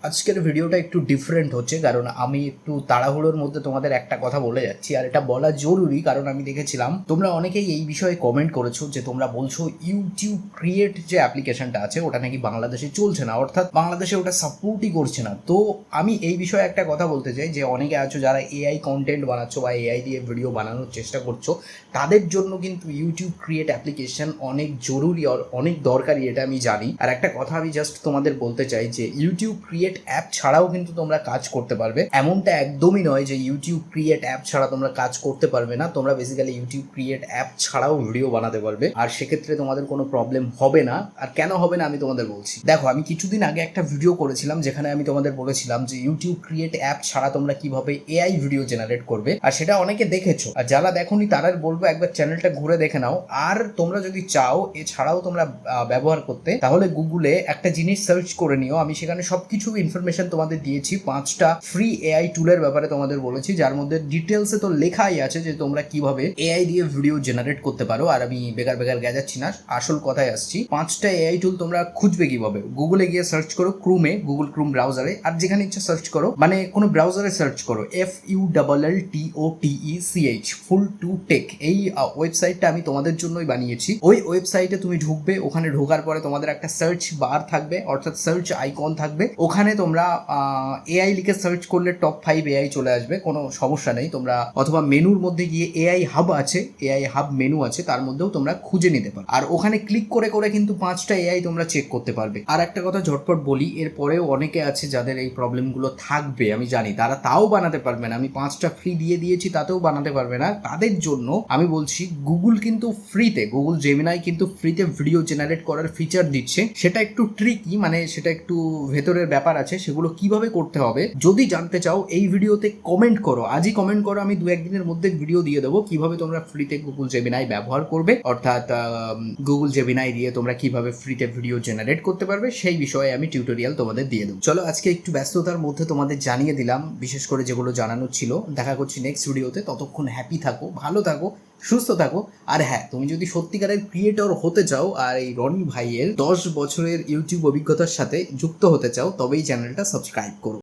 আজকের ভিডিওটা একটু ডিফারেন্ট হচ্ছে, কারণ আমি একটু তাড়াহুড়োর মধ্যে তোমাদের একটা কথা বলে যাচ্ছি, আর এটা বলা জরুরি কারণ আমি দেখেছিলাম তোমরা অনেকেই এই বিষয়ে কমেন্ট করেছো যে তোমরা বলছো ইউটিউব ক্রিয়েট যে অ্যাপ্লিকেশনটা আছে ওটা নাকি বাংলাদেশে চলছে না, অর্থাৎ বাংলাদেশে ওটা সাপোর্টই করছে না। তো আমি এই বিষয়ে একটা কথা বলতে চাই যে অনেকে আছো যারা এআই কন্টেন্ট বানাচ্ছো বা এআই দিয়ে ভিডিও বানানোর চেষ্টা করছো, তাদের জন্য কিন্তু ইউটিউব ক্রিয়েট অ্যাপ্লিকেশন অনেক জরুরি আর অনেক দরকারি, এটা আমি জানি। আর একটা কথা আমি জাস্ট তোমাদের বলতে চাই যে ইউটিউব ক্রিয়েট অ্যাপ ছাড়াও কিন্তু তোমরা কাজ করতে পারবে। এমনটা একদমই নয় যে ইউটিউব ক্রিয়েট অ্যাপ ছাড়া তোমরা কাজ করতে পারবে না। তোমরা বেসিক্যালি ইউটিউব ক্রিয়েট অ্যাপ ছাড়াও ভিডিও বানাতে পারবে, আর সেক্ষেত্রে তোমাদের কোনো প্রবলেম হবে না। আর কেন হবে না আমি তোমাদের বলছি। দেখো, আমি কিছুদিন আগে একটা ভিডিও করেছিলাম যেখানে আমি তোমাদের বলেছিলাম যে ইউটিউব ক্রিয়েট অ্যাপ ছাড়া তোমরা কিভাবে এআই ভিডিও জেনারেট করবে, আর সেটা অনেকে দেখেছো। আর যারা দেখোনি তারা বলবো একবার চ্যানেলটা ঘুরে দেখে নাও। আর তোমরা যদি চাও এছাড়াও তোমরা ব্যবহার করতে, তাহলে গুগলে একটা জিনিস সার্চ করে নিও। আমি সেখানে সবকিছু ইনফরমেশন তোমাদের দিয়েছি। 5টা ফ্রি এআই টুলের ব্যাপারে তোমাদের বলেছি, যার মধ্যে ডিটেলসে তো লেখাই আছে যে তোমরা কিভাবে এআই দিয়ে ভিডিও জেনারেট করতে পারো। আর আমি বেকার বেকার গেজাচ্ছি না, আসল কথায় আসছি। 5টা এআই টুল তোমরা খুঁজবে কিভাবে? গুগলে গিয়ে সার্চ করো, ক্রোমে, গুগল ক্রোম ব্রাউজারে, আর যেখানে ইচ্ছা সার্চ করো, মানে কোনো ব্রাউজারে সার্চ করো FULLTOTECH ফুল টু টেক। এই ওয়েবসাইটটা আমি তোমাদের জন্যই বানিয়েছি। ওই ওয়েবসাইটে তুমি ঢুকবে, ওখানে ঢোকার পরে তোমাদের একটা সার্চ বার থাকবে, অর্থাৎ সার্চ আইকন থাকবে। ওখানে তোমরা এআই লিখে সার্চ করলে টপ 5 এআই চলে আসবে, কোনো সমস্যা নেই। তোমরা অথবা মেনুর মধ্যে গিয়ে এআই হাব আছে, এআই হাব মেনু আছে, তার মধ্যেও তোমরা খুঁজে নিতে পারো। আর ওখানে ক্লিক করে করে কিন্তু 5টা এআই তোমরা চেক করতে পারবে। আর একটা কথা ঝটপট বলি, এরপরেও অনেকে আছে যাদের এই প্রবলেমগুলো থাকবে, আমি জানি, তারা তাও বানাতে পারবে না। আমি 5টা ফ্রি দিয়ে দিয়েছি, তাতেও বানাতে পারবে না। তাদের জন্য আমি বলছি, গুগল কিন্তু ফ্রিতে, গুগল জেমিনাই কিন্তু ফ্রিতে ভিডিও জেনারেট করার ফিচার দিচ্ছে। সেটা একটু ট্রিকি, মানে সেটা একটু ভেতরের ব্যাপার আছে, সেগুলো কিভাবে করতে হবে যদি জানতে চাও এই ভিডিওতে কমেন্ট করো, আজই কমেন্ট করো। আমি 2-1 দিনের মধ্যে ভিডিও দিয়ে দেবো কিভাবে তোমরা ফ্রিতে গুগল জেমিনাই ব্যবহার করবে, অর্থাৎ গুগল জেমিনাই দিয়ে তোমরা কিভাবে ফ্রিতে ভিডিও জেনারেট করতে পারবে সেই বিষয়ে আমি টিউটোরিয়াল তোমাদের দিয়ে দেবো। চলো, আজকে একটু ব্যস্ততার মধ্যে তোমাদের জানিয়ে দিলাম, বিশেষ করে যেগুলো জানানোর ছিল। দেখা করছি নেক্সট ভিডিওতে। ততক্ষণ হ্যাপি থাকো, ভালো থাকো, সুস্থ থাকো। আর হ্যাঁ, তুমি যদি সত্যিকারের ক্রিয়েটর হতে চাও আর এই রনি ভাইয়ের 10 বছরের ইউটিউব অভিজ্ঞতার সাথে যুক্ত হতে চাও, তবেই চ্যানেলটা সাবস্ক্রাইব করো।